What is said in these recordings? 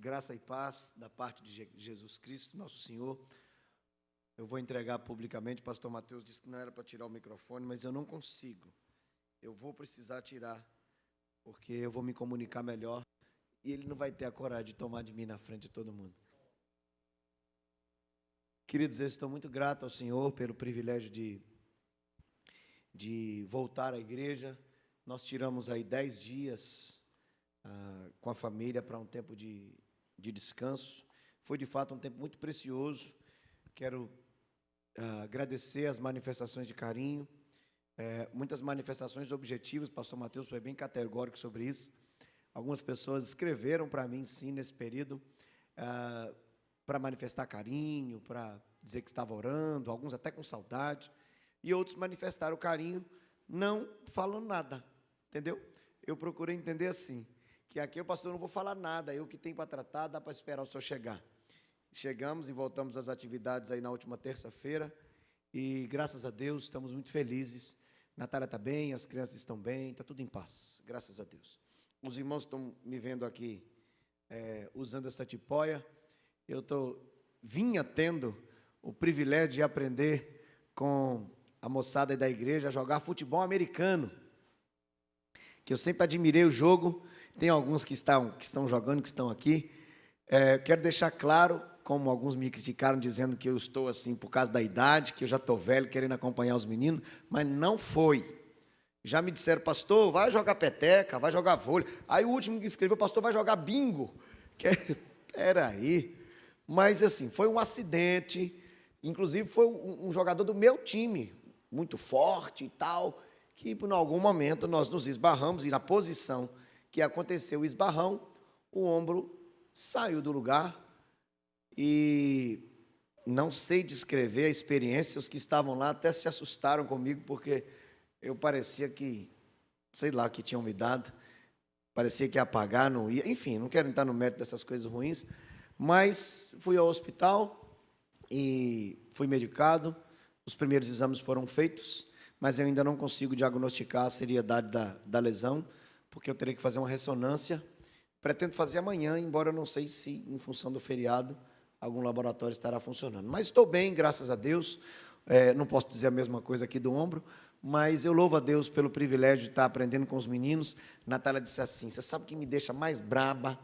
graça e paz da parte de Jesus Cristo, nosso Senhor. Eu vou entregar publicamente, o pastor Mateus disse que não era para tirar o microfone, mas eu não consigo. Eu vou precisar tirar, porque eu vou me comunicar melhor e ele não vai ter a coragem de tomar de mim na frente de todo mundo. Queridos, eu estou muito grato ao Senhor pelo privilégio de voltar à igreja. Nós tiramos aí 10 dias com a família para um tempo de descanso. Foi de fato um tempo muito precioso. Quero agradecer as manifestações de carinho, muitas manifestações objetivas. O pastor Mateus foi bem categórico sobre isso. Algumas pessoas escreveram para mim, sim, nesse período, para manifestar carinho, para dizer que estava orando, alguns até com saudade, e outros manifestaram carinho não falando nada, entendeu? Eu procurei entender assim, que aqui o pastor não vou falar nada, eu que tenho para tratar, dá para esperar o senhor chegar. Chegamos e voltamos às atividades aí na última terça-feira, e graças a Deus estamos muito felizes. Natália está bem, as crianças estão bem, está tudo em paz, graças a Deus. Os irmãos estão me vendo aqui usando essa tipóia. Eu vinha tendo o privilégio de aprender com a moçada da igreja a jogar futebol americano, que eu sempre admirei o jogo. Tem alguns que estão jogando, que estão aqui. Quero deixar claro, como alguns me criticaram, dizendo que eu estou assim por causa da idade, que eu já estou velho, querendo acompanhar os meninos, mas não foi. Já me disseram, pastor, vai jogar peteca, vai jogar vôlei. Aí o último que escreveu, pastor, vai jogar bingo. Peraí. Mas assim, foi um acidente. Inclusive foi um jogador do meu time, muito forte e tal, que em algum momento nós nos esbarramos, e na posição que aconteceu o esbarrão, o ombro saiu do lugar, e não sei descrever a experiência. Os que estavam lá até se assustaram comigo, porque eu parecia que, sei lá, que tinham me dado, parecia que ia apagar, não ia, enfim, não quero entrar no mérito dessas coisas ruins, mas fui ao hospital e fui medicado. Os primeiros exames foram feitos, mas eu ainda não consigo diagnosticar a seriedade da lesão, porque eu terei que fazer uma ressonância. Pretendo fazer amanhã, embora eu não sei se, em função do feriado, algum laboratório estará funcionando. Mas estou bem, graças a Deus. Não posso dizer a mesma coisa aqui do ombro, mas eu louvo a Deus pelo privilégio de estar aprendendo com os meninos. Natália disse assim, você sabe o que me deixa mais braba?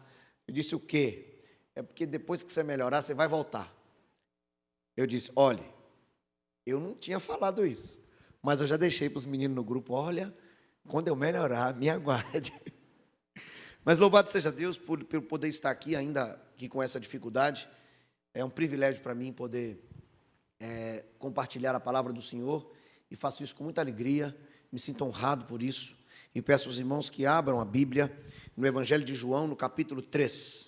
Eu disse, o quê? É porque depois que você melhorar, você vai voltar. Eu disse, olha, eu não tinha falado isso, mas eu já deixei para os meninos no grupo, olha, quando eu melhorar, me aguarde. Mas louvado seja Deus por poder estar aqui, ainda aqui com essa dificuldade. É um privilégio para mim poder compartilhar a palavra do Senhor, e faço isso com muita alegria, me sinto honrado por isso, e peço aos irmãos que abram a Bíblia no Evangelho de João, no capítulo 3.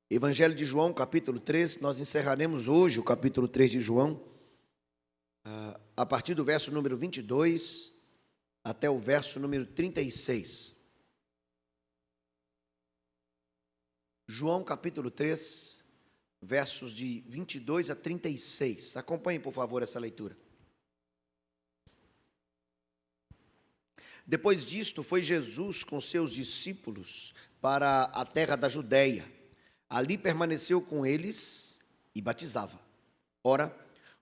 Evangelho de João, capítulo 3, nós encerraremos hoje o capítulo 3 de João, a partir do verso número 22 até o verso número 36. João, capítulo 3, versos de 22 a 36. Acompanhe, por favor, essa leitura. Depois disto, foi Jesus com seus discípulos para a terra da Judéia. Ali permaneceu com eles e batizava. Ora,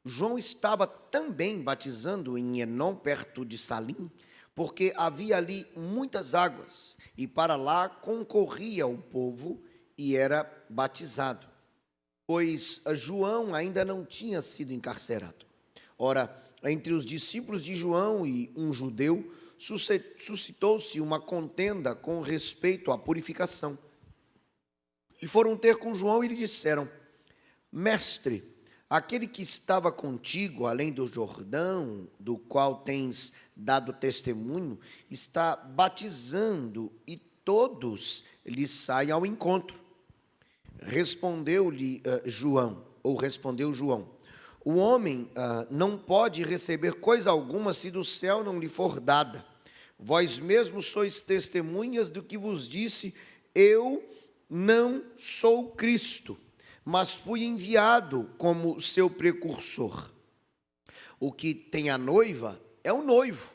João estava também batizando em Enom, perto de Salim, porque havia ali muitas águas, e para lá concorria o povo e era batizado, pois João ainda não tinha sido encarcerado. Ora, entre os discípulos de João e um judeu, suscitou-se uma contenda com respeito à purificação. E foram ter com João e lhe disseram, mestre, aquele que estava contigo, além do Jordão, do qual tens dado testemunho, está batizando, e todos lhe saem ao encontro. Respondeu João, o homem não pode receber coisa alguma se do céu não lhe for dada. Vós mesmos sois testemunhas do que vos disse, eu não sou Cristo, mas fui enviado como seu precursor. O que tem a noiva é o noivo.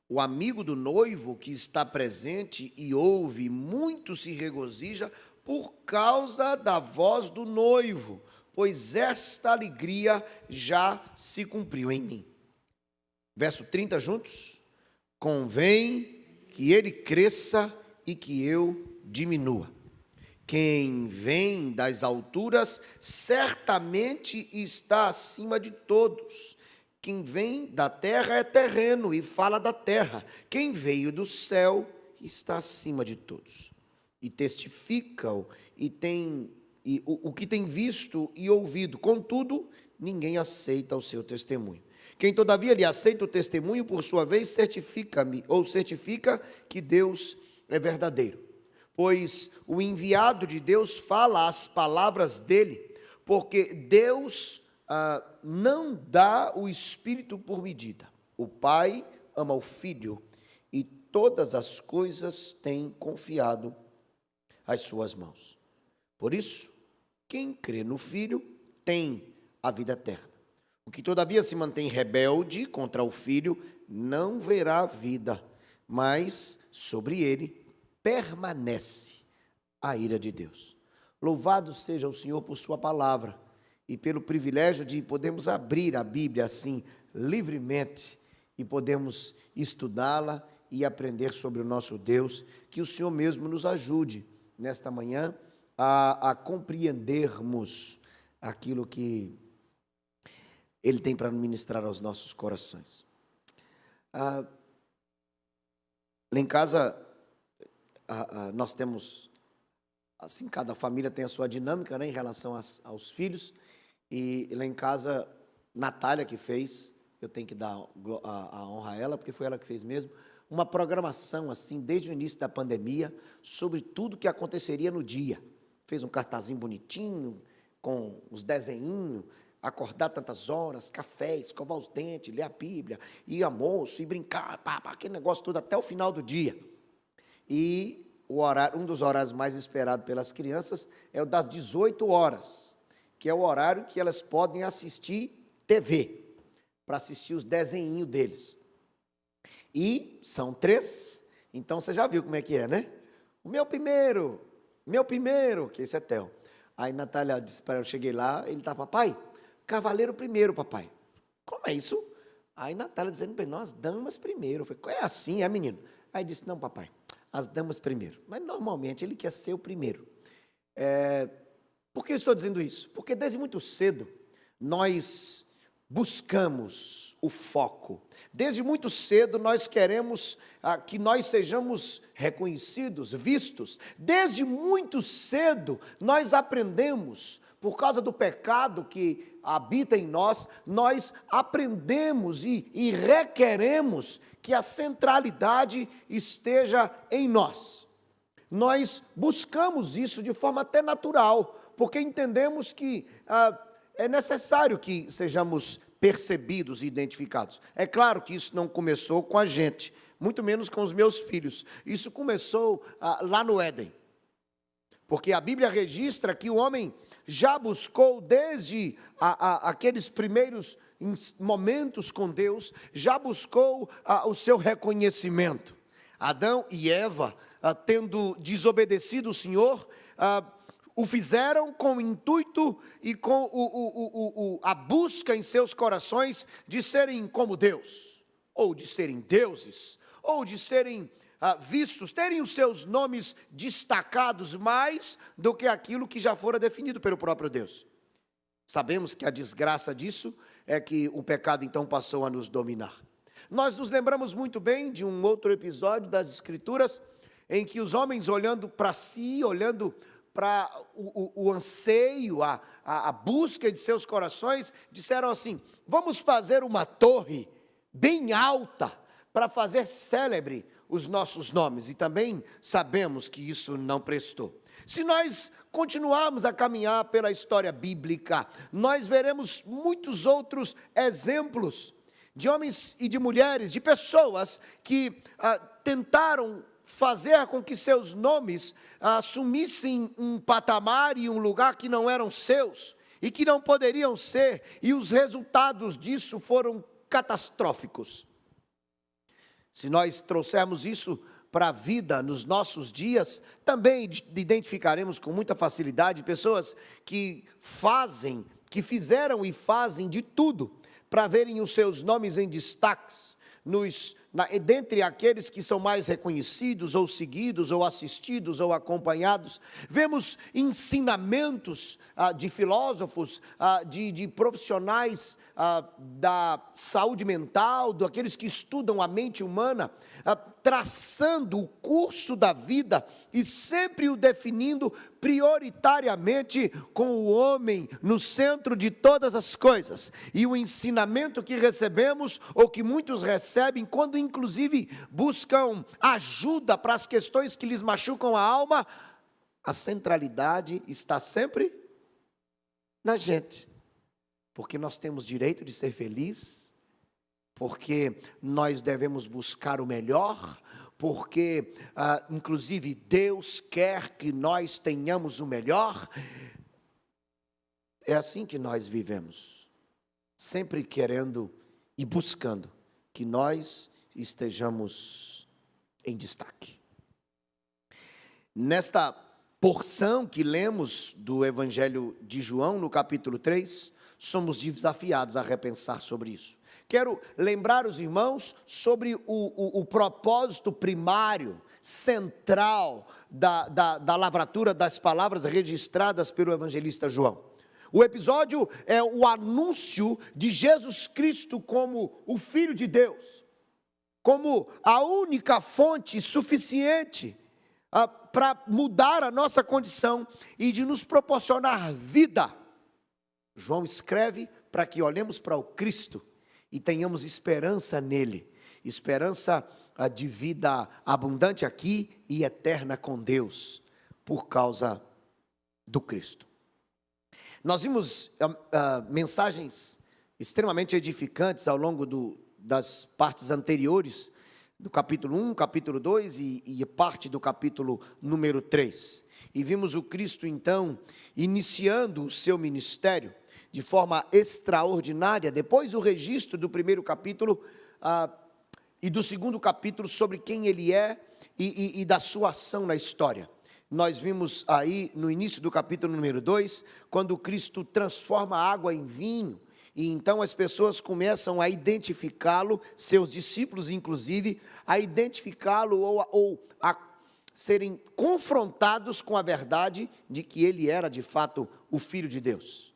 O amigo do noivo que está presente e ouve, muito se regozija por causa da voz do noivo, pois esta alegria já se cumpriu em mim. Verso 30 juntos. Convém que ele cresça e que eu diminua. Quem vem das alturas certamente está acima de todos. Quem vem da terra é terreno e fala da terra. Quem veio do céu está acima de todos. E testificam o que tem visto e ouvido. Contudo, ninguém aceita o seu testemunho. Quem todavia lhe aceita o testemunho, por sua vez, certifica que Deus é verdadeiro. Pois o enviado de Deus fala as palavras dele, porque Deus não dá o Espírito por medida. O Pai ama o Filho e todas as coisas tem confiado às suas mãos. Por isso, quem crê no Filho tem a vida eterna. O que todavia se mantém rebelde contra o Filho não verá vida, mas sobre ele permanece a ira de Deus. Louvado seja o Senhor por sua palavra e pelo privilégio de podermos abrir a Bíblia assim livremente e podemos estudá-la e aprender sobre o nosso Deus. Que o Senhor mesmo nos ajude nesta manhã a compreendermos aquilo que Ele tem para ministrar aos nossos corações. Lá em casa, nós temos, assim, cada família tem a sua dinâmica, né, em relação aos filhos. E lá em casa, Natália que fez, eu tenho que dar a honra a ela, porque foi ela que fez mesmo, uma programação, assim, desde o início da pandemia, sobre tudo que aconteceria no dia. Fez um cartazinho bonitinho, com os desenhinhos, acordar tantas horas, café, escovar os dentes, ler a Bíblia, ir almoço, ir brincar, aquele negócio todo até o final do dia. E um dos horários mais esperados pelas crianças é o das 18 horas, que é o horário que elas podem assistir TV, para assistir os desenhinhos deles. E são 3, então você já viu como é que é, né? O meu primeiro, que esse é Theo. Aí Natália disse para eu cheguei lá, ele estava, papai, cavaleiro primeiro, papai. Como é isso? Aí Natália dizendo para ele, não, as damas primeiro. Eu falei, é assim, é menino? Aí disse, não, papai, as damas primeiro. Mas normalmente ele quer ser o primeiro. Por que eu estou dizendo isso? Porque desde muito cedo nós buscamos o foco. Desde muito cedo nós queremos que nós sejamos reconhecidos, vistos. Desde muito cedo nós aprendemos, por causa do pecado que habita em nós, nós aprendemos e requeremos que a centralidade esteja em nós. Nós buscamos isso de forma até natural, porque entendemos que é necessário que sejamos percebidos e identificados. É claro que isso não começou com a gente, muito menos com os meus filhos. Isso começou lá no Éden. Porque a Bíblia registra que o homem já buscou desde aqueles primeiros momentos com Deus, já buscou o seu reconhecimento. Adão e Eva, tendo desobedecido o Senhor, o fizeram com o intuito e com a busca em seus corações de serem como Deus, ou de serem deuses, ou de serem vistos, terem os seus nomes destacados mais do que aquilo que já fora definido pelo próprio Deus. Sabemos que a desgraça disso é que o pecado então passou a nos dominar. Nós nos lembramos muito bem de um outro episódio das Escrituras, em que os homens olhando para si, olhando para o anseio, a busca de seus corações, disseram assim, vamos fazer uma torre bem alta para fazer célebre os nossos nomes. E também sabemos que isso não prestou. Se nós continuarmos a caminhar pela história bíblica, nós veremos muitos outros exemplos de homens e de mulheres, de pessoas que tentaram fazer com que seus nomes assumissem um patamar e um lugar que não eram seus e que não poderiam ser, e os resultados disso foram catastróficos. Se nós trouxermos isso para a vida nos nossos dias, também identificaremos com muita facilidade pessoas que fizeram e fazem de tudo para verem os seus nomes em destaques, dentre aqueles que são mais reconhecidos, ou seguidos, ou assistidos, ou acompanhados. Vemos ensinamentos de filósofos, de profissionais da saúde mental, daqueles que estudam a mente humana, traçando o curso da vida e sempre o definindo prioritariamente com o homem no centro de todas as coisas. E o ensinamento que recebemos, ou que muitos recebem, quando inclusive buscam ajuda para as questões que lhes machucam a alma, a centralidade está sempre na gente. Porque nós temos direito de ser felizes, porque nós devemos buscar o melhor, porque, inclusive, Deus quer que nós tenhamos o melhor. É assim que nós vivemos, sempre querendo e buscando que nós estejamos em destaque. Nesta porção que lemos do Evangelho de João, no capítulo 3, somos desafiados a repensar sobre isso. Quero lembrar os irmãos sobre o propósito primário, central da lavratura das palavras registradas pelo evangelista João. O episódio é o anúncio de Jesus Cristo como o Filho de Deus, como a única fonte suficiente para mudar a nossa condição e de nos proporcionar vida. João escreve para que olhemos para o Cristo e tenhamos esperança nele, esperança de vida abundante aqui e eterna com Deus, por causa do Cristo. Nós vimos mensagens extremamente edificantes ao longo das partes anteriores, do capítulo 1, capítulo 2 e parte do capítulo número 3. E vimos o Cristo, então, iniciando o seu ministério de forma extraordinária, depois do registro do primeiro capítulo e do segundo capítulo sobre quem ele é e da sua ação na história. Nós vimos aí no início do capítulo número 2, quando Cristo transforma a água em vinho, e então as pessoas começam a identificá-lo, seus discípulos inclusive, a identificá-lo ou a serem confrontados com a verdade de que ele era de fato o Filho de Deus.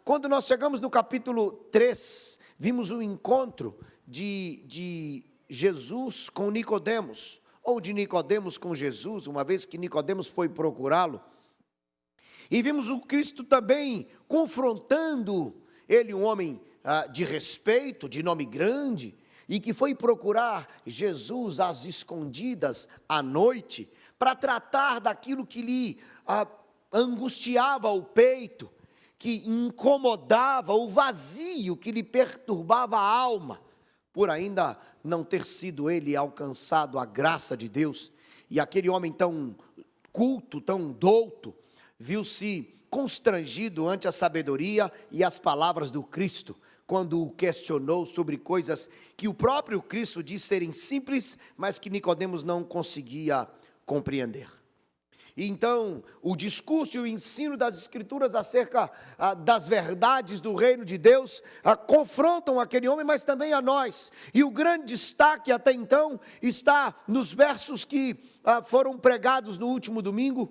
Quando nós chegamos no capítulo 3, vimos o encontro de Jesus com Nicodemos, ou de Nicodemos com Jesus, uma vez que Nicodemos foi procurá-lo. E vimos o Cristo também confrontando ele, um homem de respeito, de nome grande, e que foi procurar Jesus às escondidas, à noite, para tratar daquilo que lhe angustiava o peito, que incomodava, o vazio que lhe perturbava a alma, por ainda não ter sido ele alcançado a graça de Deus. E aquele homem tão culto, tão douto, viu-se constrangido ante a sabedoria e as palavras do Cristo, quando o questionou sobre coisas que o próprio Cristo diz serem simples, mas que Nicodemos não conseguia compreender. E então, o discurso e o ensino das Escrituras acerca das verdades do reino de Deus confrontam aquele homem, mas também a nós. E o grande destaque até então está nos versos que foram pregados no último domingo,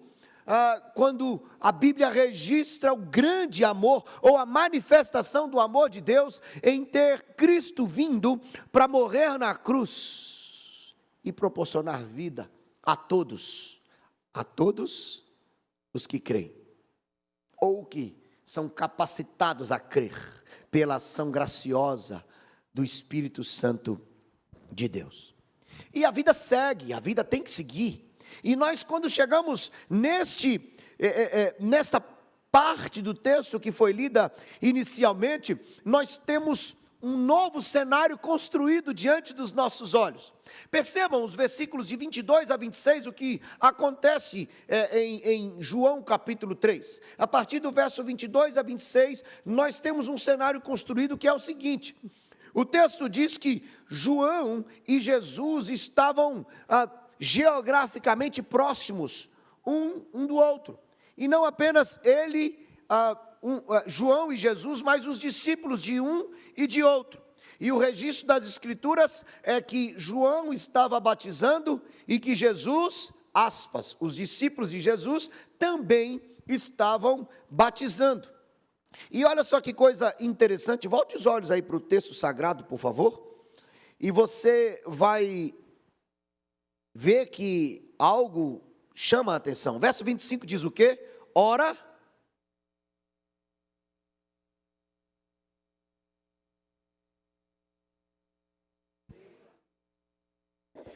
quando a Bíblia registra o grande amor, ou a manifestação do amor de Deus, em ter Cristo vindo para morrer na cruz e proporcionar vida a todos os que creem, ou que são capacitados a crer pela ação graciosa do Espírito Santo de Deus. E a vida segue, a vida tem que seguir. E nós, quando chegamos nesta parte do texto que foi lida inicialmente, nós temos um novo cenário construído diante dos nossos olhos. Percebam os versículos de 22 a 26, o que acontece em João capítulo 3. A partir do verso 22 a 26, nós temos um cenário construído que é o seguinte: O texto diz que João e Jesus estavam geograficamente próximos um do outro. E não apenas João e Jesus, mas os discípulos de um e de outro. E o registro das Escrituras é que João estava batizando e que Jesus, aspas, os discípulos de Jesus também estavam batizando. E olha só que coisa interessante, volte os olhos aí para o texto sagrado, por favor, e você vai ver que algo chama a atenção. Verso 25 diz o quê? Ora,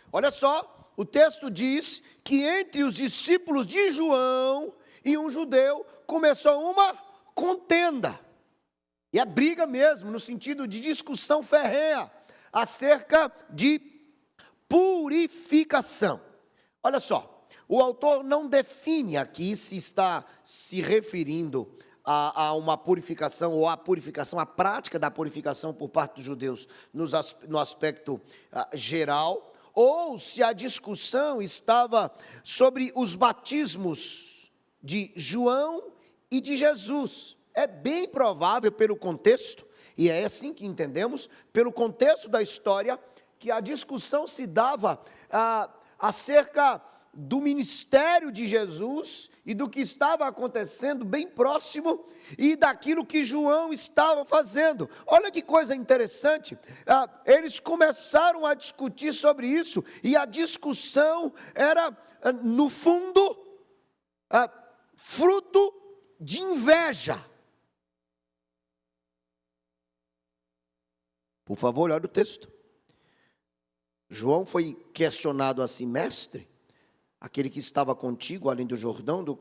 olha só, o texto diz que entre os discípulos de João e um judeu começou uma contenda, e a briga mesmo, no sentido de discussão ferrenha, acerca de purificação. Olha só, o autor não define aqui se está se referindo a uma purificação, ou a purificação, a prática da purificação por parte dos judeus no aspecto geral, ou se a discussão estava sobre os batismos de João e de Jesus. É bem provável pelo contexto, e é assim que entendemos, pelo contexto da história, que a discussão se dava acerca do ministério de Jesus e do que estava acontecendo bem próximo e daquilo que João estava fazendo. Olha que coisa interessante, eles começaram a discutir sobre isso, e a discussão era, no fundo, fruto de inveja. Por favor, olha o texto. João foi questionado assim: mestre, aquele que estava contigo além do Jordão, do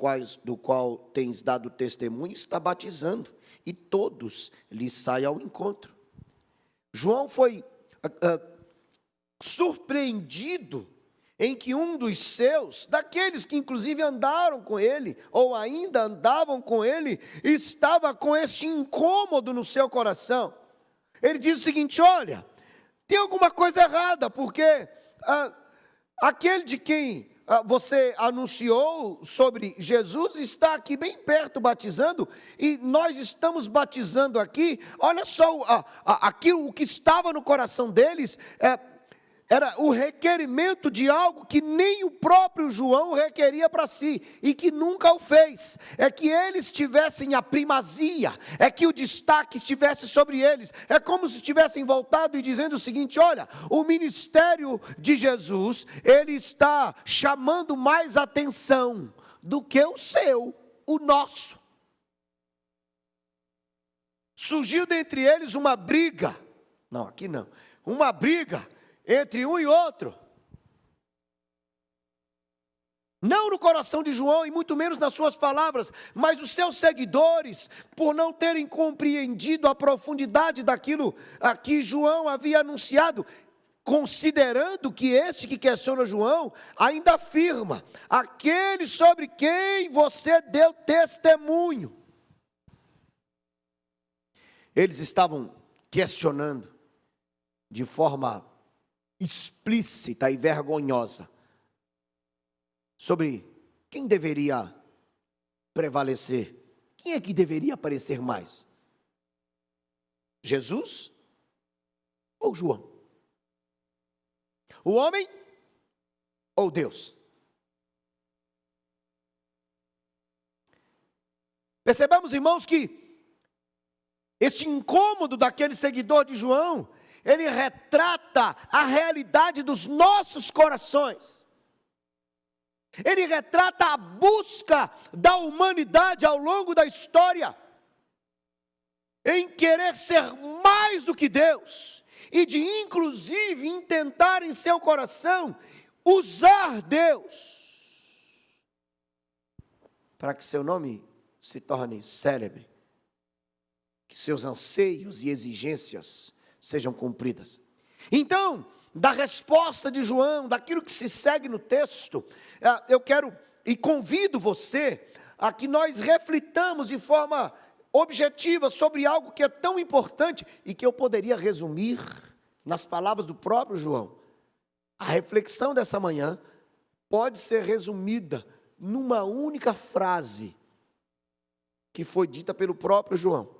qual tens dado testemunho, está batizando, e todos lhe saem ao encontro. João foi surpreendido em que um dos seus, daqueles que inclusive andaram com ele, ou ainda andavam com ele, estava com este incômodo no seu coração. Ele diz o seguinte: olha, tem alguma coisa errada, porque aquele de quem você anunciou sobre Jesus está aqui bem perto batizando, e nós estamos batizando aqui. Olha só, o que estava no coração deles era o requerimento de algo que nem o próprio João requeria para si, e que nunca o fez. É que eles tivessem a primazia, é que o destaque estivesse sobre eles. É como se estivessem voltado e dizendo o seguinte: olha, o ministério de Jesus, ele está chamando mais atenção do que o seu, o nosso. Surgiu dentre eles uma briga, não, aqui não, uma briga entre um e outro, não no coração de João e muito menos nas suas palavras, mas os seus seguidores, por não terem compreendido a profundidade daquilo a que João havia anunciado, considerando que este que questiona João ainda afirma: aquele sobre quem você deu testemunho. Eles estavam questionando de forma explícita e vergonhosa sobre quem deveria prevalecer, quem é que deveria aparecer mais, Jesus ou João? O homem ou Deus? Percebamos, irmãos, que este incômodo daquele seguidor de João, ele retrata a realidade dos nossos corações. Ele retrata a busca da humanidade ao longo da história, em querer ser mais do que Deus, e de inclusive em tentar em seu coração usar Deus para que seu nome se torne célebre, que seus anseios e exigências sejam cumpridas. Então, da resposta de João, daquilo que se segue no texto, eu quero e convido você a que nós reflitamos de forma objetiva sobre algo que é tão importante e que eu poderia resumir nas palavras do próprio João. A reflexão dessa manhã pode ser resumida numa única frase que foi dita pelo próprio João.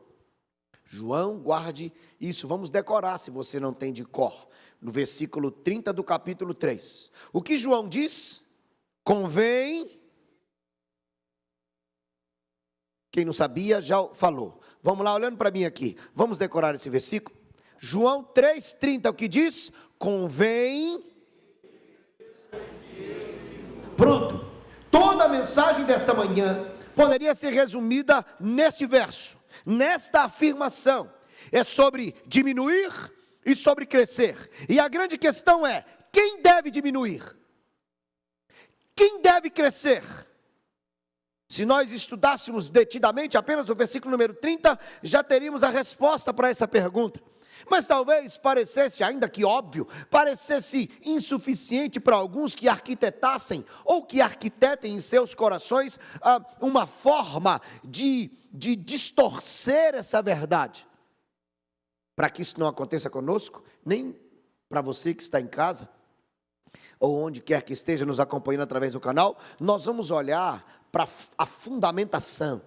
João, guarde isso, vamos decorar se você não tem de cor. No versículo 30 do capítulo 3. O que João diz? Convém. Quem não sabia já falou. Vamos lá, olhando para mim aqui. Vamos decorar esse versículo? João 3,30, o que diz? Convém. Pronto. Toda a mensagem desta manhã poderia ser resumida neste verso, nesta afirmação. É sobre diminuir e sobre crescer. E a grande questão é, quem deve diminuir? Quem deve crescer? Se nós estudássemos detidamente apenas o versículo número 30, já teríamos a resposta para essa pergunta. Mas talvez parecesse, ainda que óbvio, parecesse insuficiente para alguns que arquitetassem ou que arquitetem em seus corações uma forma de distorcer essa verdade. Para que isso não aconteça conosco, nem para você que está em casa, ou onde quer que esteja nos acompanhando através do canal, nós vamos olhar para a fundamentação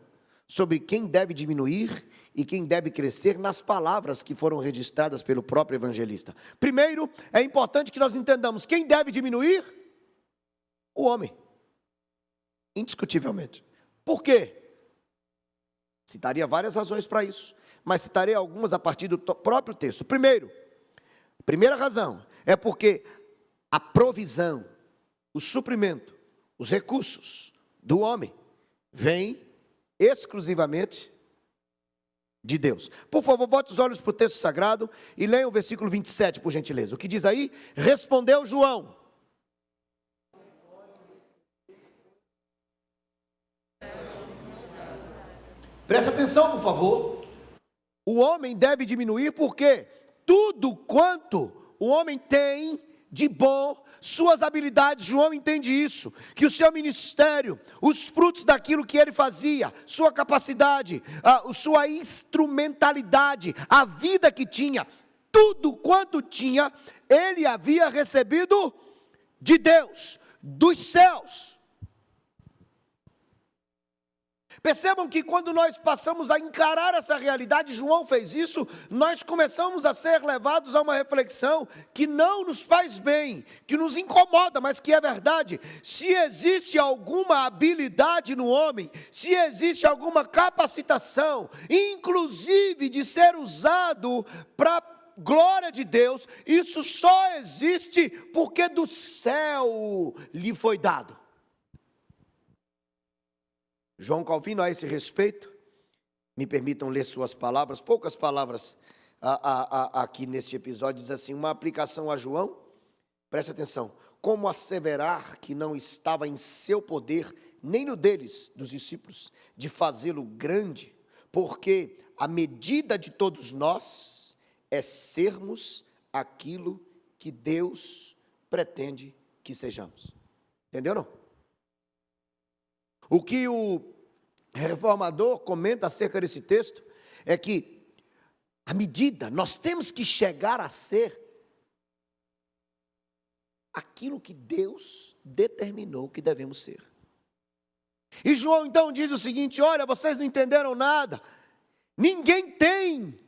sobre quem deve diminuir e quem deve crescer nas palavras que foram registradas pelo próprio evangelista. Primeiro, é importante que nós entendamos quem deve diminuir? O homem. Indiscutivelmente. Por quê? Citaria várias razões para isso, mas citarei algumas a partir do próprio texto. Primeira razão é porque a provisão, o suprimento, os recursos do homem vem exclusivamente de Deus. Por favor, bote os olhos para o texto sagrado e leia o versículo 27, por gentileza. O que diz aí? Respondeu João. Presta atenção, por favor. O homem deve diminuir porque tudo quanto o homem tem de bom, suas habilidades, João entende isso, que o seu ministério, os frutos daquilo que ele fazia, sua capacidade, sua instrumentalidade, a vida que tinha, tudo quanto tinha, ele havia recebido de Deus, dos céus. Percebam que quando nós passamos a encarar essa realidade, João fez isso, nós começamos a ser levados a uma reflexão que não nos faz bem, que nos incomoda, mas que é verdade. Se existe alguma habilidade no homem, se existe alguma capacitação, inclusive de ser usado para glória de Deus, isso só existe porque do céu lhe foi dado. João Calvino, a esse respeito, me permitam ler suas palavras, poucas palavras aqui neste episódio, diz assim, uma aplicação a João, presta atenção, como asseverar que não estava em seu poder, nem no deles, dos discípulos, de fazê-lo grande, porque a medida de todos nós é sermos aquilo que Deus pretende que sejamos. Entendeu, não? O que o reformador comenta acerca desse texto é que a medida, nós temos que chegar a ser aquilo que Deus determinou que devemos ser. E João então diz o seguinte, olha, vocês não entenderam nada, ninguém tem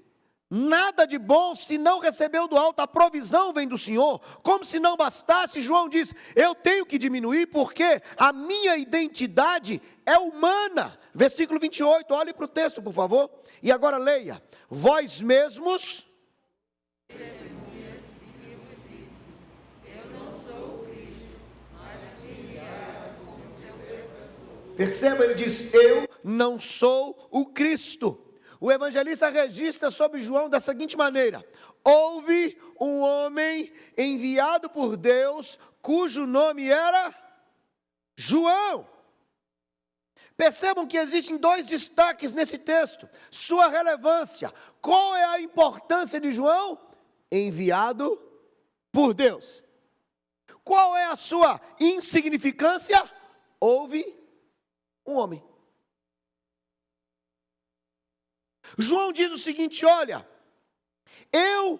nada de bom se não recebeu do alto, a provisão vem do Senhor. Como se não bastasse, João diz, eu tenho que diminuir porque a minha identidade é humana. Versículo 28, olhe para o texto, por favor. E agora leia. Vós mesmos... Perceba, ele diz, eu não sou o Cristo. O evangelista registra sobre João da seguinte maneira, houve um homem enviado por Deus, cujo nome era João. Percebam que existem dois destaques nesse texto, sua relevância. Qual é a importância de João? Enviado por Deus. Qual é a sua insignificância? Houve um homem. João diz o seguinte: olha, eu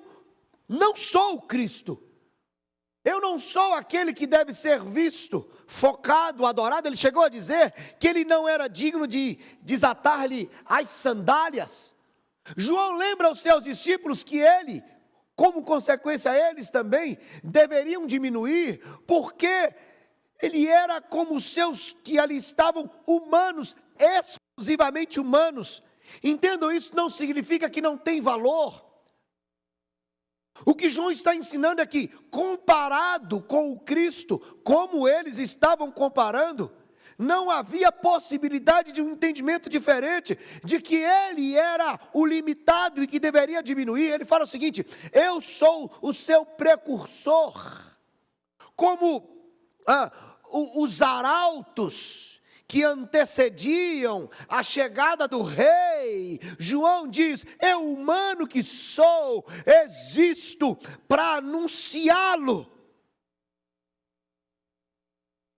não sou o Cristo, eu não sou aquele que deve ser visto, focado, adorado. Ele chegou a dizer que ele não era digno de desatar-lhe as sandálias. João lembra aos seus discípulos que ele, como consequência, eles também deveriam diminuir, porque ele era como os seus que ali estavam, humanos, exclusivamente humanos. Entendam, isso não significa que não tem valor. O que João está ensinando é que, comparado com o Cristo, como eles estavam comparando, não havia possibilidade de um entendimento diferente, de que ele era o limitado e que deveria diminuir. Ele fala o seguinte: eu sou o seu precursor, como os arautos que antecediam a chegada do rei. João diz: eu, humano que sou, existo para anunciá-lo.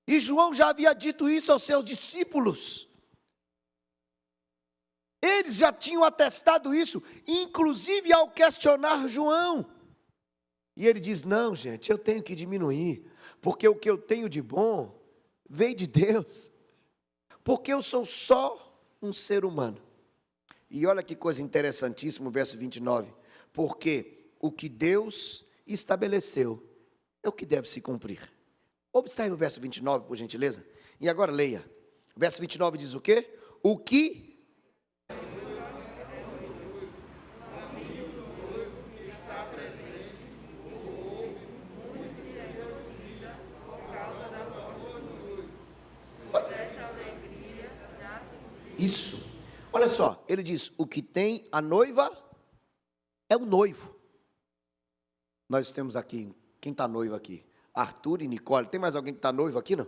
E João já havia dito isso aos seus discípulos. Eles já tinham atestado isso, inclusive ao questionar João. E ele diz: não, gente, eu tenho que diminuir, porque o que eu tenho de bom veio de Deus. Porque eu sou só um ser humano. E olha que coisa interessantíssima, o verso 29. Porque o que Deus estabeleceu é o que deve se cumprir. Observe o verso 29, por gentileza. E agora leia. O verso 29 diz o quê? O que... Isso. Olha só, ele diz: o que tem a noiva é o noivo. Nós temos aqui, quem está noivo aqui? Arthur e Nicole. Tem mais alguém que está noivo aqui, não?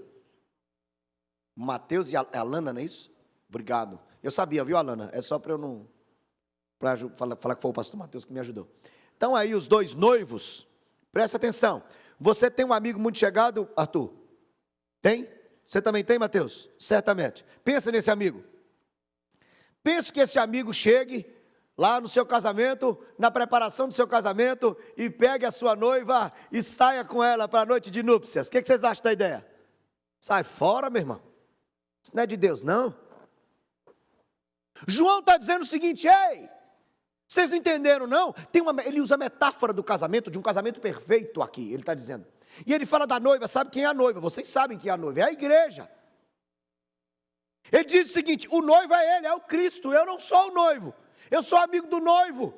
Mateus e Alana, não é isso? Obrigado. Eu sabia, viu, Alana? É só para eu não... para falar que foi o pastor Mateus que me ajudou. Então aí os dois noivos, presta atenção. Você tem um amigo muito chegado, Arthur? Tem? Você também tem, Mateus? Certamente. Pensa nesse amigo. Pensa que esse amigo chegue lá no seu casamento, na preparação do seu casamento, e pegue a sua noiva e saia com ela para a noite de núpcias. O que vocês acham da ideia? Sai fora, meu irmão. Isso não é de Deus, não. João está dizendo o seguinte: ei, vocês não entenderam, não? Ele usa a metáfora do casamento, de um casamento perfeito aqui, ele está dizendo. E ele fala da noiva. Sabe quem é a noiva? Vocês sabem quem é a noiva, é a igreja. Ele diz o seguinte: o noivo é ele, é o Cristo. Eu não sou o noivo, eu sou amigo do noivo.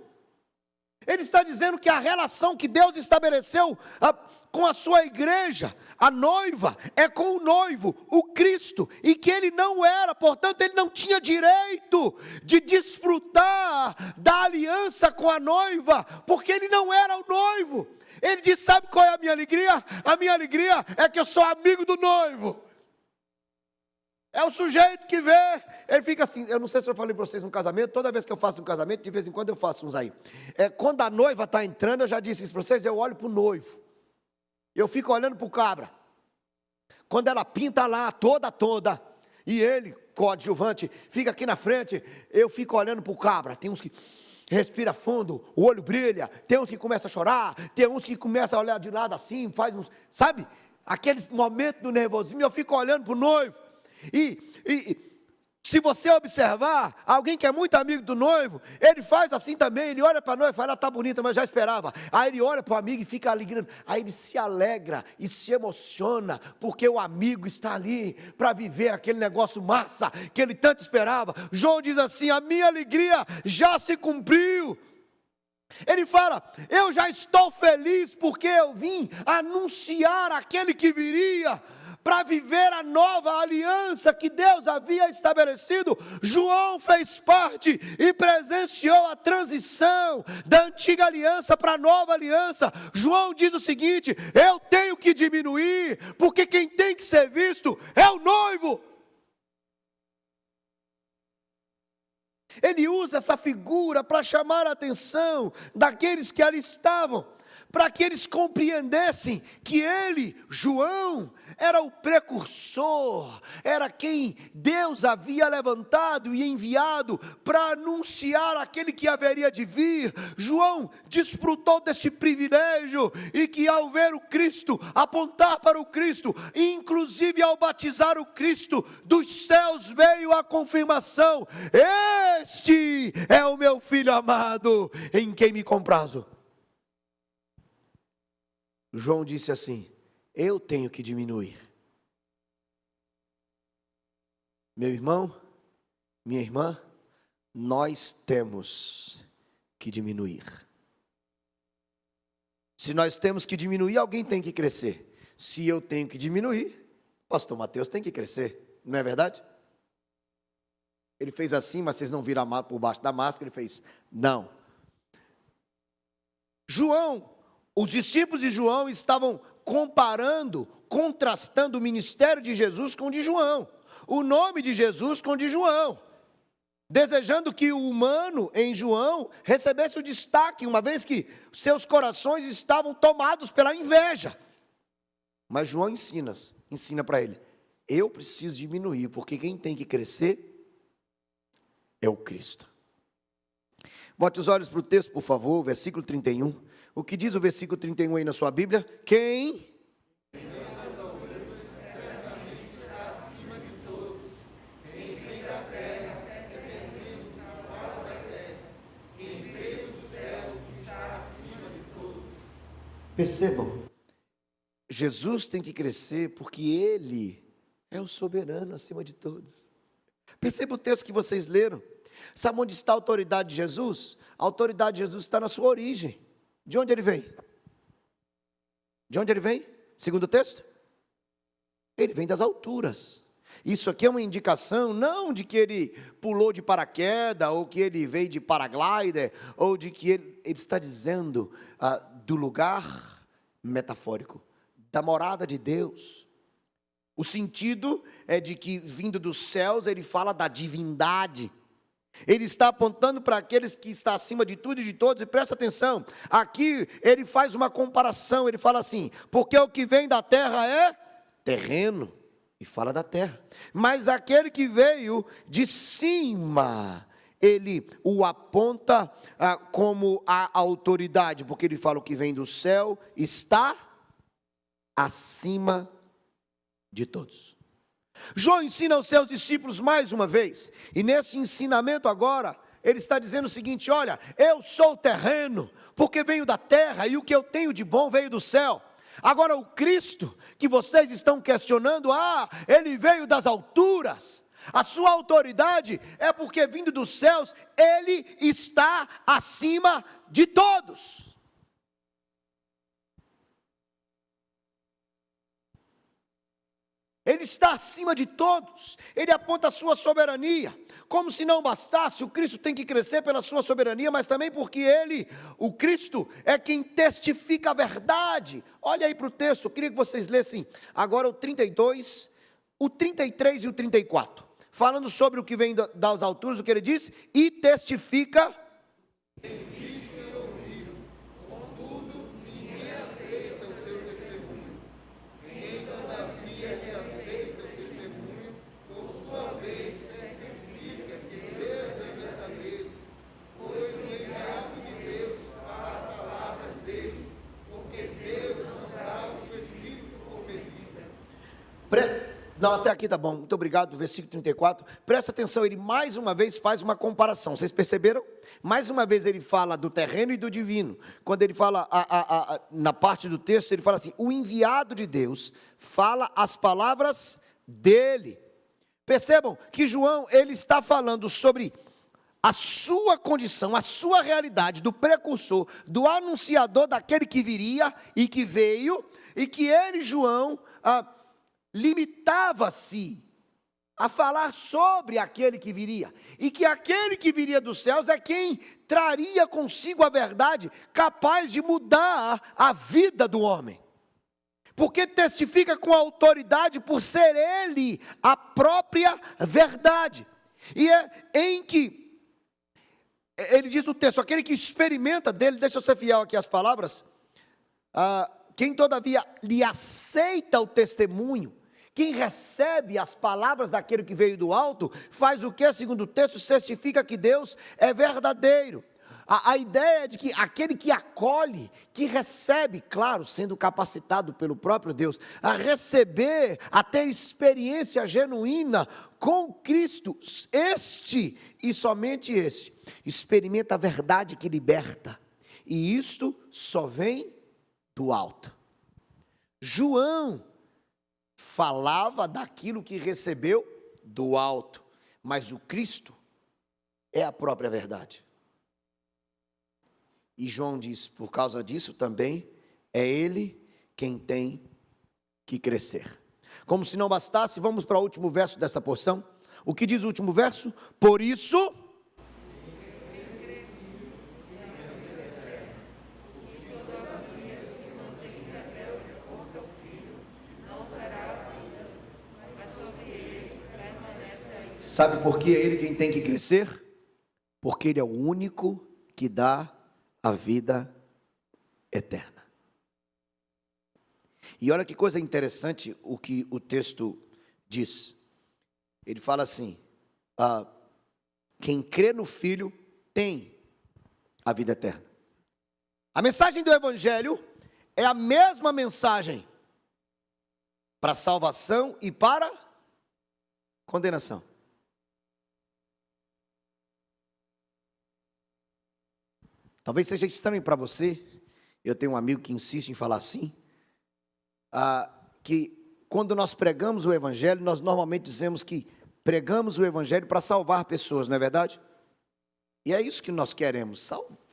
Ele está dizendo que a relação que Deus estabeleceu com a sua igreja, a noiva, é com o noivo, o Cristo, e que ele não era, portanto, ele não tinha direito de desfrutar da aliança com a noiva, porque ele não era o noivo. Ele diz: sabe qual é a minha alegria? A minha alegria é que eu sou amigo do noivo. É o sujeito que vê, ele fica assim. Eu não sei se eu falei para vocês no casamento, toda vez que eu faço um casamento, de vez em quando eu faço uns aí. Quando a noiva está entrando, eu já disse isso para vocês, eu olho para o noivo. Eu fico olhando para o cabra. Quando ela pinta lá, toda, e ele, coadjuvante, fica aqui na frente, eu fico olhando para o cabra. Tem uns que respira fundo, o olho brilha, tem uns que começam a chorar, tem uns que começam a olhar de lado assim, faz uns, sabe? Aquele momento do nervosismo, eu fico olhando para o noivo. E se você observar, alguém que é muito amigo do noivo, ele faz assim também, ele olha para a noiva e fala: ela está bonita, mas já esperava. Aí ele olha para o amigo e fica alegrando, aí ele se alegra e se emociona, porque o amigo está ali para viver aquele negócio massa, que ele tanto esperava. João diz assim: a minha alegria já se cumpriu. Ele fala: eu já estou feliz, porque eu vim anunciar aquele que viria, para viver a nova aliança que Deus havia estabelecido. João fez parte e presenciou a transição da antiga aliança para a nova aliança. João diz o seguinte: eu tenho que diminuir, porque quem tem que ser visto é o noivo. Ele usa essa figura para chamar a atenção daqueles que ali estavam, para que eles compreendessem que ele, João, era o precursor, era quem Deus havia levantado e enviado para anunciar aquele que haveria de vir. João desfrutou desse privilégio e que ao ver o Cristo, apontar para o Cristo, inclusive ao batizar o Cristo, dos céus veio a confirmação: este é o meu Filho amado, em quem me comprazo. João disse assim: eu tenho que diminuir. Meu irmão, minha irmã, nós temos que diminuir. Se nós temos que diminuir, alguém tem que crescer. Se eu tenho que diminuir, pastor Mateus tem que crescer, não é verdade? Ele fez assim, mas vocês não viram por baixo da máscara, ele fez não. João, os discípulos de João estavam comparando, contrastando o ministério de Jesus com o de João, o nome de Jesus com o de João, desejando que o humano em João recebesse o destaque, uma vez que seus corações estavam tomados pela inveja. Mas João ensina para ele: eu preciso diminuir, porque quem tem que crescer é o Cristo. Bote os olhos para o texto, por favor, versículo 31. O que diz o versículo 31 aí na sua Bíblia? Quem? Percebam, Jesus tem que crescer porque Ele é o soberano acima de todos. Perceba o texto que vocês leram. Sabe onde está a autoridade de Jesus? A autoridade de Jesus está na sua origem. De onde ele vem? De onde ele vem? Segundo o texto? Ele vem das alturas. Isso aqui é uma indicação não de que ele pulou de paraquedas, ou que ele veio de paraglider, ou de que ele está dizendo do lugar metafórico, da morada de Deus. O sentido é de que, vindo dos céus, ele fala da divindade. Ele está apontando para aqueles que estão acima de tudo e de todos, e presta atenção, aqui ele faz uma comparação, ele fala assim: porque o que vem da terra é terreno, e fala da terra, mas aquele que veio de cima, ele o aponta como a autoridade, porque ele fala: o que vem do céu está acima de todos. João ensina aos seus discípulos mais uma vez, e nesse ensinamento agora, ele está dizendo o seguinte: olha, eu sou terreno, porque venho da terra, e o que eu tenho de bom veio do céu. Agora o Cristo, que vocês estão questionando, ele veio das alturas, a sua autoridade é porque vindo dos céus, ele está acima de todos. Ele está acima de todos, ele aponta a sua soberania, como se não bastasse, o Cristo tem que crescer pela sua soberania, mas também porque ele, o Cristo, é quem testifica a verdade. Olha aí para o texto, eu queria que vocês lessem agora o 32, o 33 e o 34, falando sobre o que vem das alturas, o que ele diz: e testifica. Não, até aqui tá bom, muito obrigado, versículo 34, presta atenção, ele mais uma vez faz uma comparação, vocês perceberam? Mais uma vez ele fala do terreno e do divino, quando ele fala, na parte do texto, ele fala assim: o enviado de Deus fala as palavras dele. Percebam que João, ele está falando sobre a sua condição, a sua realidade, do precursor, do anunciador daquele que viria e que veio, e que ele, João, limitava-se a falar sobre aquele que viria, e que aquele que viria dos céus é quem traria consigo a verdade, capaz de mudar a vida do homem, porque testifica com autoridade por ser ele a própria verdade, e é em que, ele diz no texto, aquele que experimenta dele, deixa eu ser fiel aqui às palavras, Quem todavia lhe aceita o testemunho, quem recebe as palavras daquele que veio do alto, faz o que, segundo o texto? Certifica que Deus é verdadeiro. A ideia é de que aquele que acolhe, que recebe, claro, sendo capacitado pelo próprio Deus, a receber, a ter experiência genuína com Cristo, este e somente esse, experimenta a verdade que liberta, e isto só vem do alto. João falava daquilo que recebeu do alto, mas o Cristo é a própria verdade. E João diz, por causa disso também, é Ele quem tem que crescer. Como se não bastasse, vamos para o último verso dessa porção. O que diz o último verso? Por isso... Sabe por que é Ele quem tem que crescer? Porque Ele é o único que dá a vida eterna. E olha que coisa interessante o que o texto diz. Ele fala assim, quem crê no Filho tem a vida eterna. A mensagem do Evangelho é a mesma mensagem para salvação e para condenação. Talvez seja estranho para você, eu tenho um amigo que insiste em falar assim, que quando nós pregamos o Evangelho, nós normalmente dizemos que pregamos o Evangelho para salvar pessoas, não é verdade? E é isso que nós queremos,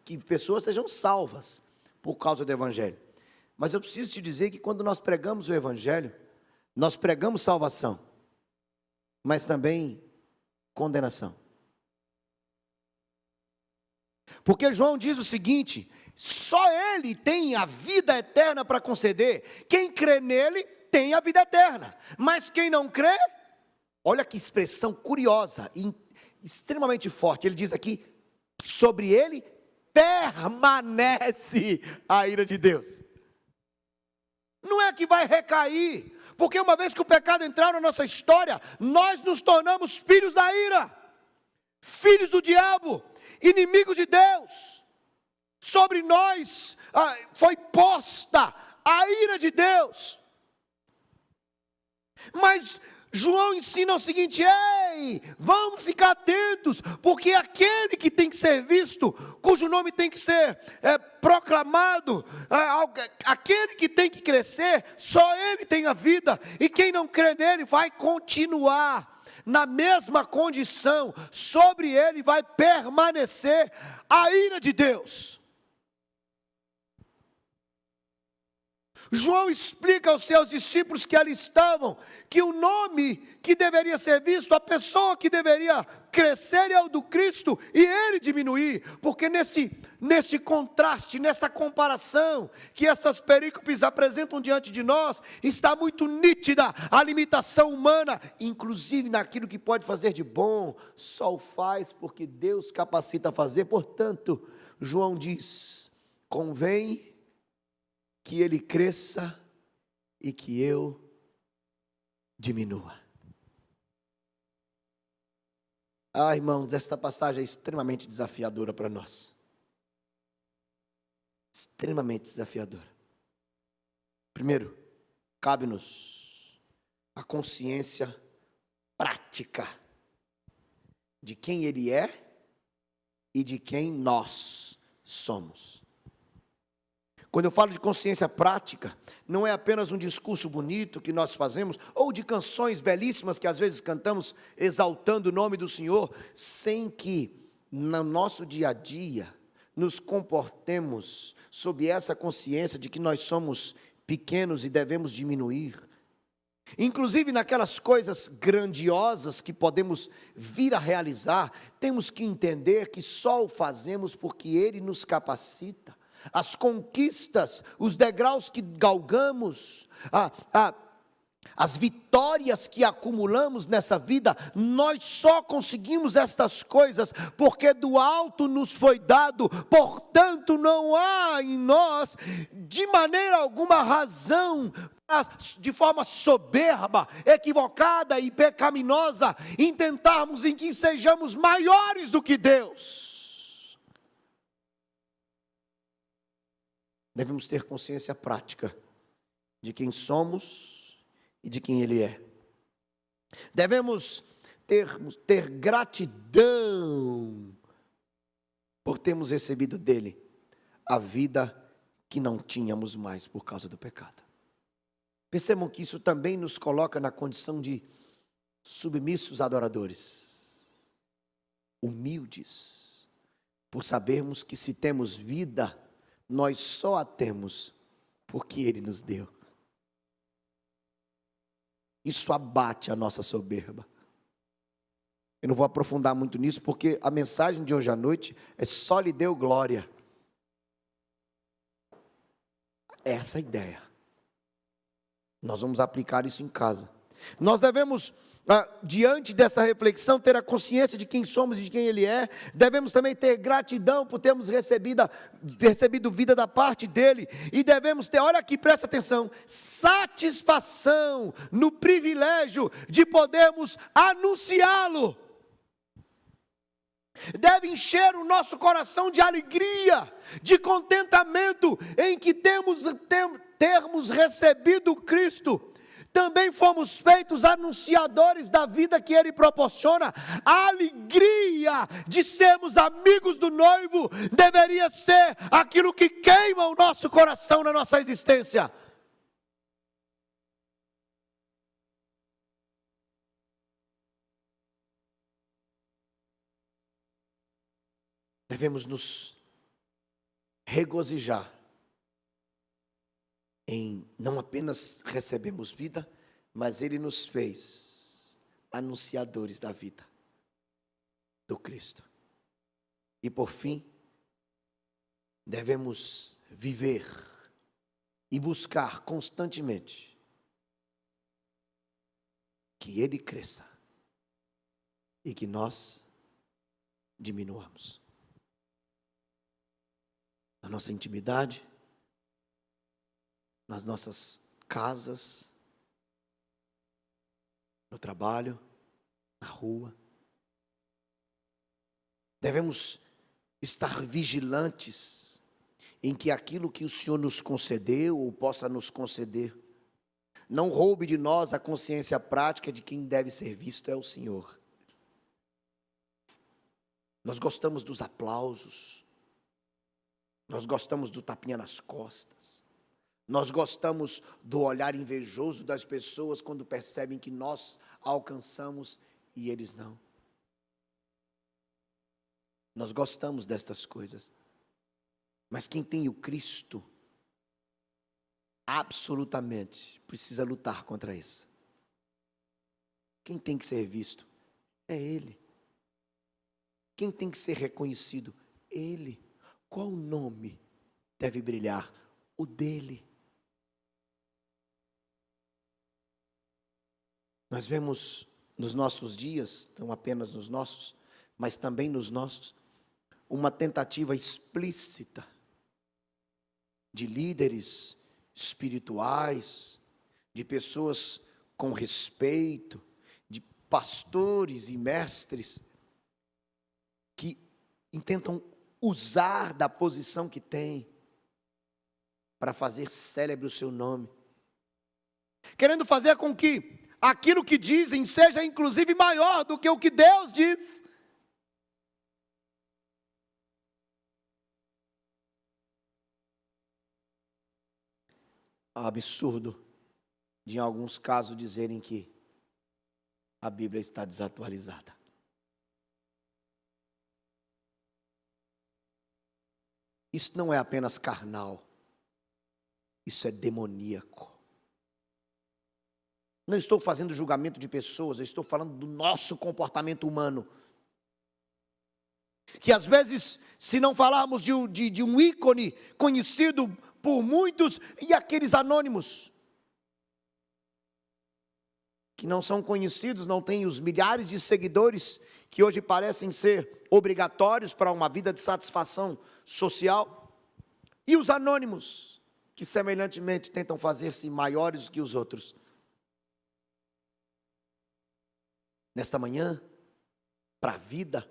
que pessoas sejam salvas por causa do Evangelho. Mas eu preciso te dizer que quando nós pregamos o Evangelho, nós pregamos salvação, mas também condenação. Porque João diz o seguinte, só Ele tem a vida eterna para conceder. Quem crê nele tem a vida eterna. Mas quem não crê, olha que expressão curiosa e extremamente forte. Ele diz aqui, sobre ele permanece a ira de Deus. Não é que vai recair, porque uma vez que o pecado entrar na nossa história, nós nos tornamos filhos da ira, filhos do diabo, inimigos de Deus. Sobre nós foi posta a ira de Deus. Mas João ensina o seguinte, ei, vamos ficar atentos, porque aquele que tem que ser visto, cujo nome tem que ser proclamado, aquele que tem que crescer, só ele tem a vida, e quem não crê nele vai continuar na mesma condição, sobre ele vai permanecer a ira de Deus. João explica aos seus discípulos que ali estavam, que o nome que deveria ser visto, a pessoa que deveria crescer é o do Cristo, e ele diminuir, porque nesse contraste, nessa comparação, que essas perícopes apresentam diante de nós, está muito nítida a limitação humana, inclusive naquilo que pode fazer de bom, só o faz porque Deus capacita a fazer. Portanto, João diz, convém que ele cresça e que eu diminua. Irmãos, esta passagem é extremamente desafiadora para nós. Extremamente desafiadora. Primeiro, cabe-nos a consciência prática de quem ele é e de quem nós somos. Quando eu falo de consciência prática, não é apenas um discurso bonito que nós fazemos, ou de canções belíssimas que às vezes cantamos exaltando o nome do Senhor, sem que no nosso dia a dia nos comportemos sob essa consciência de que nós somos pequenos e devemos diminuir. Inclusive naquelas coisas grandiosas que podemos vir a realizar, temos que entender que só o fazemos porque Ele nos capacita. As conquistas, os degraus que galgamos, As vitórias que acumulamos nessa vida, nós só conseguimos estas coisas porque do alto nos foi dado, portanto não há em nós de maneira alguma razão, de forma soberba, equivocada e pecaminosa, em tentarmos em que sejamos maiores do que Deus. Devemos ter consciência prática de quem somos e de quem Ele é. Devemos ter gratidão por termos recebido dEle a vida que não tínhamos mais por causa do pecado. Percebam que isso também nos coloca na condição de submissos adoradores, humildes, por sabermos que se temos vida, nós só a temos porque Ele nos deu. Isso abate a nossa soberba. Eu não vou aprofundar muito nisso, porque a mensagem de hoje à noite é só lhe deu glória. Essa é a ideia. Nós vamos aplicar isso em casa. Nós devemos, diante dessa reflexão, ter a consciência de quem somos e de quem Ele é. Devemos também ter gratidão por termos recebido vida da parte dEle. E devemos ter, olha aqui, presta atenção, satisfação no privilégio de podermos anunciá-lo. Deve encher o nosso coração de alegria, de contentamento em que termos recebido Cristo. Também fomos feitos anunciadores da vida que Ele proporciona. A alegria de sermos amigos do noivo deveria ser aquilo que queima o nosso coração na nossa existência. Devemos nos regozijar em não apenas recebemos vida, mas Ele nos fez anunciadores da vida do Cristo. E por fim, devemos viver e buscar constantemente que Ele cresça e que nós diminuamos. Na nossa intimidade, nas nossas casas, no trabalho, na rua. Devemos estar vigilantes em que aquilo que o Senhor nos concedeu ou possa nos conceder, não roube de nós a consciência prática de quem deve ser visto é o Senhor. Nós gostamos dos aplausos, nós gostamos do tapinha nas costas, nós gostamos do olhar invejoso das pessoas quando percebem que nós alcançamos e eles não. Nós gostamos destas coisas. Mas quem tem o Cristo, absolutamente precisa lutar contra isso. Quem tem que ser visto é Ele. Quem tem que ser reconhecido? Ele. Qual nome deve brilhar? O dele. Nós vemos nos nossos dias, não apenas nos nossos, mas também nos nossos, uma tentativa explícita de líderes espirituais, de pessoas com respeito, de pastores e mestres, que intentam usar da posição que têm para fazer célebre o seu nome, querendo fazer com que aquilo que dizem seja inclusive maior do que o que Deus diz. É absurdo de em alguns casos dizerem que a Bíblia está desatualizada. Isso não é apenas carnal, isso é demoníaco. Não estou fazendo julgamento de pessoas, eu estou falando do nosso comportamento humano. Que às vezes, se não falarmos de um ícone conhecido por muitos, e aqueles anônimos, que não são conhecidos, não têm os milhares de seguidores que hoje parecem ser obrigatórios para uma vida de satisfação social, e os anônimos, que semelhantemente tentam fazer-se maiores que os outros. Nesta manhã, para a vida,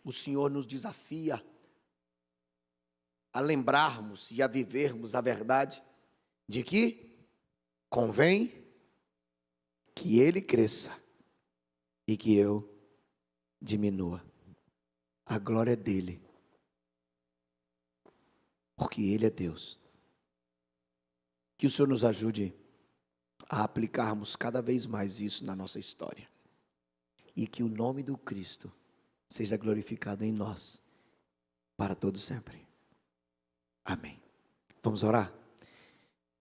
o Senhor nos desafia a lembrarmos e a vivermos a verdade de que convém que Ele cresça e que eu diminua. A glória é dele, porque Ele é Deus. Que o Senhor nos ajude a aplicarmos cada vez mais isso na nossa história, e que o nome do Cristo seja glorificado em nós, para todo sempre. Amém. Vamos orar?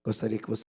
Gostaria que você